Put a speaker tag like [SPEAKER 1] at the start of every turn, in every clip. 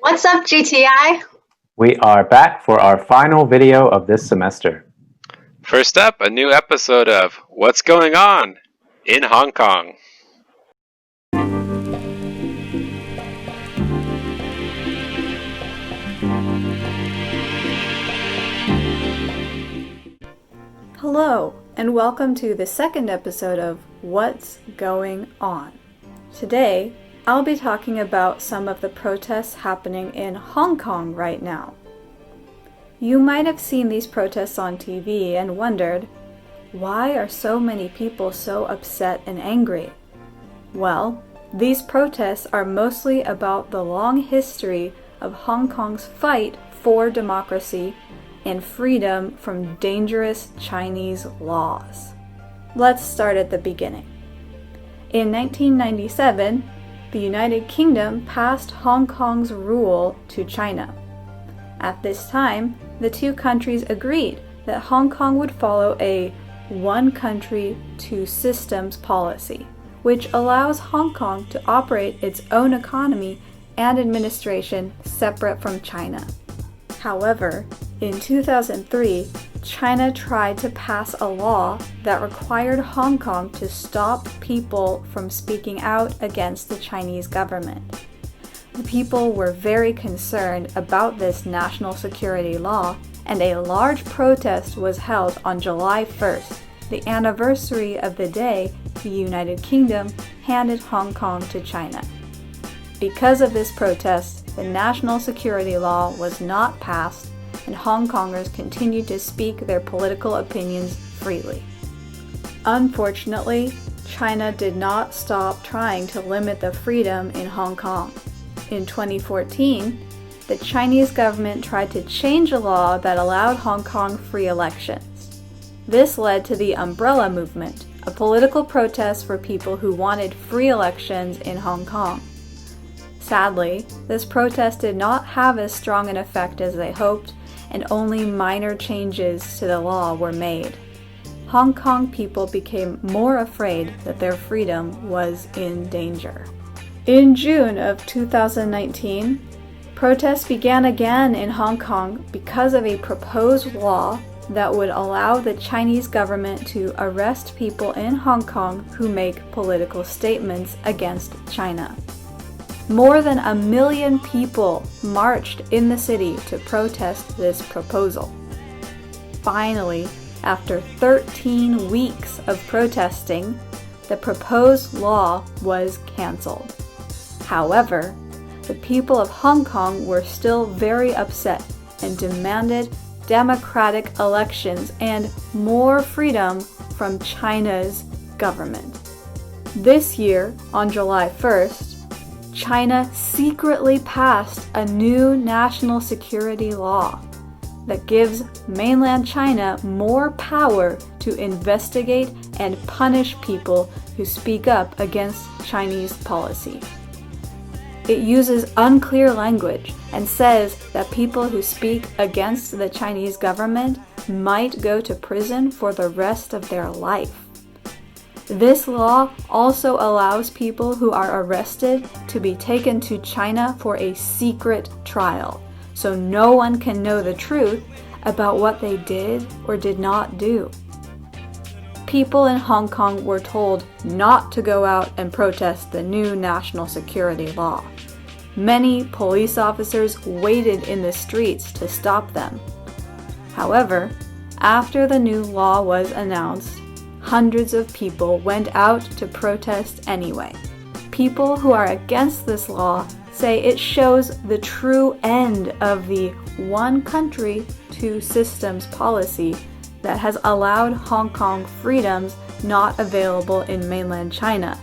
[SPEAKER 1] What's up, GTI?
[SPEAKER 2] We are back for our final video of this semester.
[SPEAKER 3] First up, a new episode of What's Going On in Hong Kong.
[SPEAKER 4] Hello, and welcome to the second episode of What's Going On. Today, I'll be talking about some of the protests happening in Hong Kong right now. You might have seen these protests on TV and wondered, why are so many people so upset and angry? Well, these protests are mostly about the long history of Hong Kong's fight for democracy and freedom from dangerous Chinese laws. Let's start at the beginning. In 1997, the United Kingdom passed Hong Kong's rule to China. At this time, the two countries agreed that Hong Kong would follow a one country, two systems policy, which allows Hong Kong to operate its own economy and administration separate from China. However, in 2003, China tried to pass a law that required Hong Kong to stop people from speaking out against the Chinese government. The people were very concerned about this national security law, and a large protest was held on July 1st, the anniversary of the day the United Kingdom handed Hong Kong to China. Because of this protest, the national security law was not passed, and Hong Kongers continued to speak their political opinions freely. Unfortunately, China did not stop trying to limit the freedom in Hong Kong. In 2014, the Chinese government tried to change a law that allowed Hong Kong free elections. This led to the Umbrella Movement, a political protest for people who wanted free elections in Hong Kong. Sadly, this protest did not have as strong an effect as they hoped, and only minor changes to the law were made. Hong Kong people became more afraid that their freedom was in danger. In June of 2019, protests began again in Hong Kong because of a proposed law that would allow the Chinese government to arrest people in Hong Kong who make political statements against China. More than 1 million people marched in the city to protest this proposal. Finally, after 13 weeks of protesting, the proposed law was cancelled. However, the people of Hong Kong were still very upset and demanded democratic elections and more freedom from China's government. This year, on July 1st, China secretly passed a new national security law that gives mainland China more power to investigate and punish people who speak up against Chinese policy. It uses unclear language and says that people who speak against the Chinese government might go to prison for the rest of their life. This law also allows people who are arrested to be taken to China for a secret trial, so no one can know the truth about what they did or did not do. People in Hong Kong were told not to go out and protest the new national security law. Many police officers waited in the streets to stop them. However, after the new law was announced, hundreds of people went out to protest anyway. People who are against this law say it shows the true end of the one country, two systems policy that has allowed Hong Kong freedoms not available in mainland China,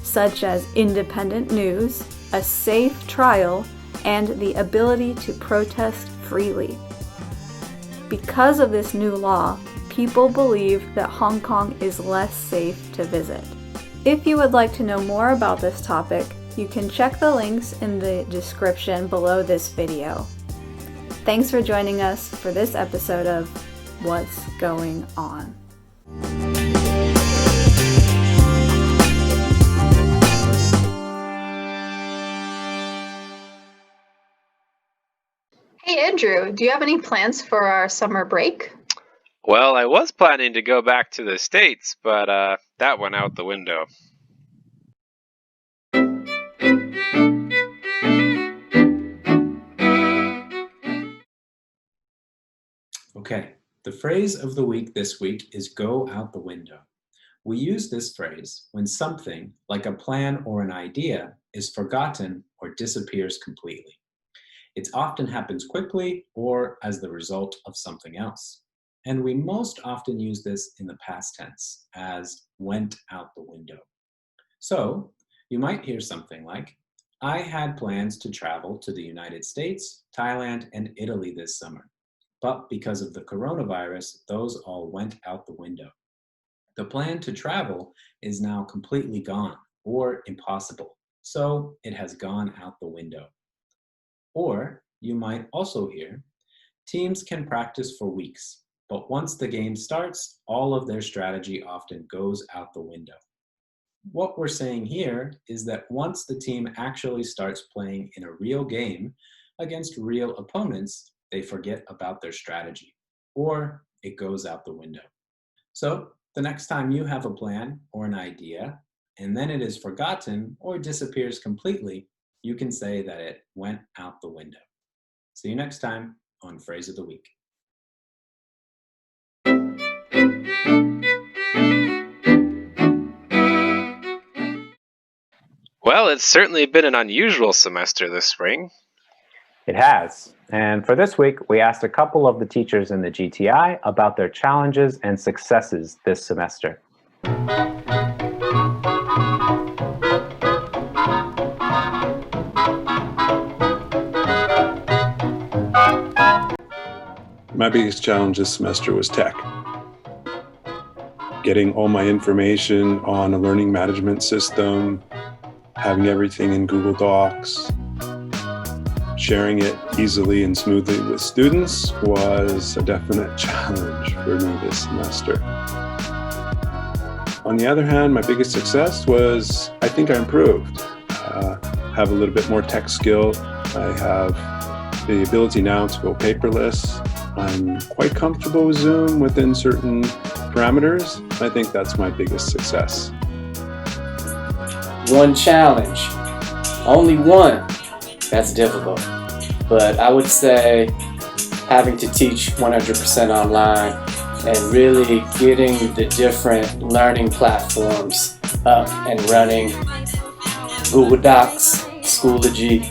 [SPEAKER 4] such as independent news, a safe trial, and the ability to protest freely. Because of this new law, people believe that Hong Kong is less safe to visit. If you would like to know more about this topic, you can check the links in the description below this video. Thanks for joining us for this episode of What's Going On.
[SPEAKER 1] Andrew, do you have any plans for our summer break?
[SPEAKER 3] Well, I was planning to go back to the States, but that went out the window.
[SPEAKER 5] Okay, the phrase of the week this week is go out the window. We use this phrase when something, like a plan or an idea, is forgotten or disappears completely. It often happens quickly or as the result of something else. And we most often use this in the past tense as went out the window. So you might hear something like, I had plans to travel to the United States, Thailand, and Italy this summer. But because of the coronavirus, those all went out the window. The plan to travel is now completely gone or impossible, so it has gone out the window. Or you might also hear, teams can practice for weeks, but once the game starts, all of their strategy often goes out the window. What we're saying here is that once the team actually starts playing in a real game against real opponents, they forget about their strategy, or it goes out the window. So the next time you have a plan or an idea, and then it is forgotten or disappears completely, you can say that it went out the window. See you next time on Phrase of the Week.
[SPEAKER 3] Well, it's certainly been an unusual semester this spring.
[SPEAKER 2] It has. And for this week, we asked a couple of the teachers in the GTI about their challenges and successes this semester.
[SPEAKER 6] My biggest challenge this semester was tech. Getting all my information on a learning management system, having everything in Google Docs, sharing it easily and smoothly with students was a definite challenge for me this semester. On the other hand, my biggest success was I think I improved. Have a little bit more tech skill. I have the ability now to go paperless. I'm quite comfortable with Zoom within certain parameters. I think that's my biggest success.
[SPEAKER 7] One challenge, only one. That's difficult. But I would say having to teach 100% online and really getting the different learning platforms up and running. Google Docs, Schoology,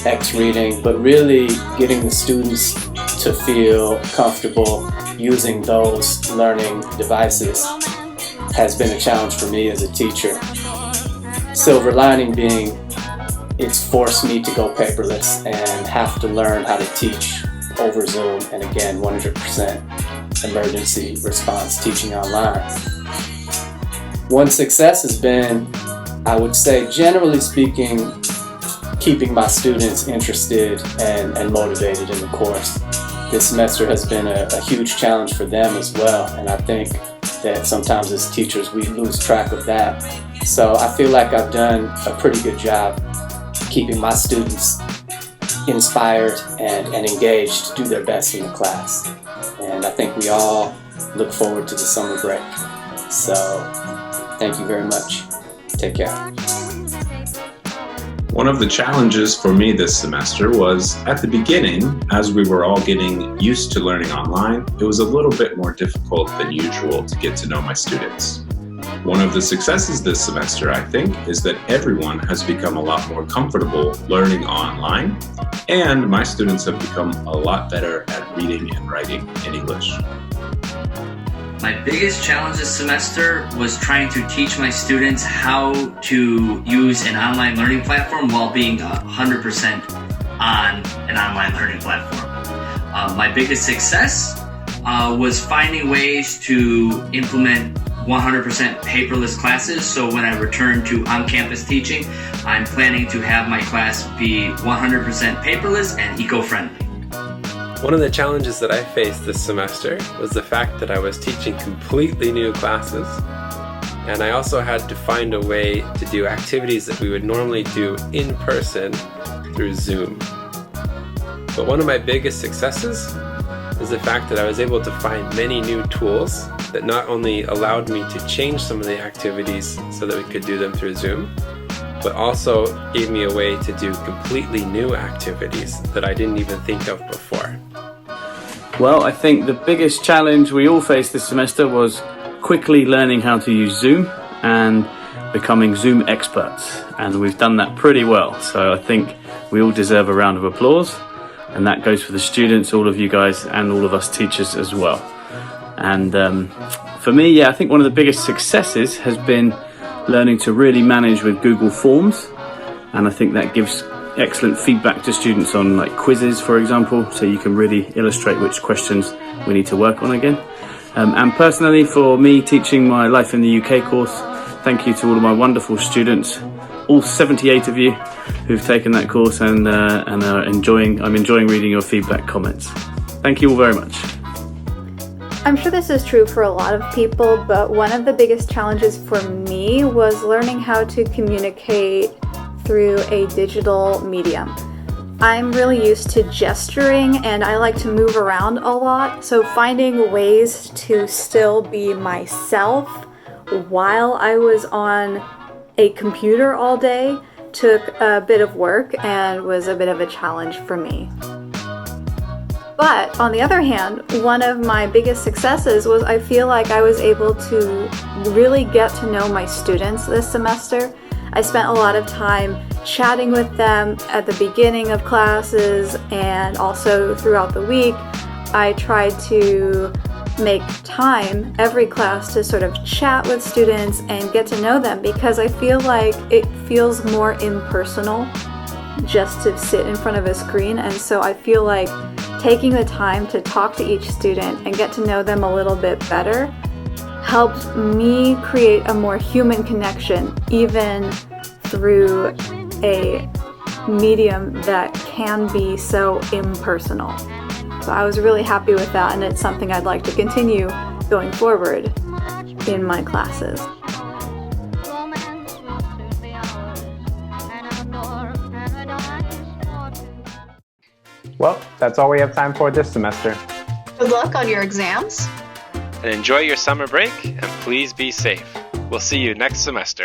[SPEAKER 7] X-Reading, but really getting the students to feel comfortable using those learning devices has been a challenge for me as a teacher. Silver lining being it's forced me to go paperless and have to learn how to teach over Zoom and again 100% emergency response teaching online. One success has been, I would say generally speaking, keeping my students interested and motivated in the course. This semester has been a huge challenge for them as well, and I think that sometimes as teachers we lose track of that. So I feel like I've done a pretty good job keeping my students inspired and engaged to do their best in the class. And I think we all look forward to the summer break. So thank you very much. Take care.
[SPEAKER 5] One of the challenges for me this semester was at the beginning, as we were all getting used to learning online, it was a little bit more difficult than usual to get to know my students. One of the successes this semester, I think, is that everyone has become a lot more comfortable learning online, and my students have become a lot better at reading and writing in English.
[SPEAKER 8] My biggest challenge this semester was trying to teach my students how to use an online learning platform while being 100% on an online learning platform. My biggest success was finding ways to implement 100% paperless classes. So when I return to on-campus teaching, I'm planning to have my class be 100% paperless and eco-friendly.
[SPEAKER 9] One of the challenges that I faced this semester was the fact that I was teaching completely new classes, and I also had to find a way to do activities that we would normally do in person through Zoom. But one of my biggest successes is the fact that I was able to find many new tools that not only allowed me to change some of the activities so that we could do them through Zoom, but also gave me a way to do completely new activities that I didn't even think of before.
[SPEAKER 10] Well, I think the biggest challenge we all faced this semester was quickly learning how to use Zoom and becoming Zoom experts. And we've done that pretty well. So I think we all deserve a round of applause. And that goes for the students, all of you guys, and all of us teachers as well. And for me, I think one of the biggest successes has been learning to really manage with Google Forms. And I think that gives excellent feedback to students on like quizzes, for example, so you can really illustrate which questions we need to work on again. And personally, for me teaching my Life in the UK course, thank you to all of my wonderful students, all 78 of you who've taken that course and are enjoying. I'm enjoying reading your feedback comments. Thank you all very much.
[SPEAKER 4] I'm sure this is true for a lot of people, but one of the biggest challenges for me was learning how to communicate through a digital medium. I'm really used to gesturing and I like to move around a lot, so finding ways to still be myself while I was on a computer all day took a bit of work and was a bit of a challenge for me. But on the other hand, one of my biggest successes was I feel like I was able to really get to know my students this semester. I spent a lot of time chatting with them at the beginning of classes and also throughout the week. I tried to make time every class to sort of chat with students and get to know them, because I feel like it feels more impersonal just to sit in front of a screen. And so I feel like taking the time to talk to each student and get to know them a little bit better helps me create a more human connection, even through a medium that can be so impersonal. So I was really happy with that, and it's something I'd like to continue going forward in my classes.
[SPEAKER 2] Well, that's all we have time for this semester.
[SPEAKER 1] Good luck on your exams.
[SPEAKER 3] And enjoy your summer break, and please be safe. We'll see you next semester.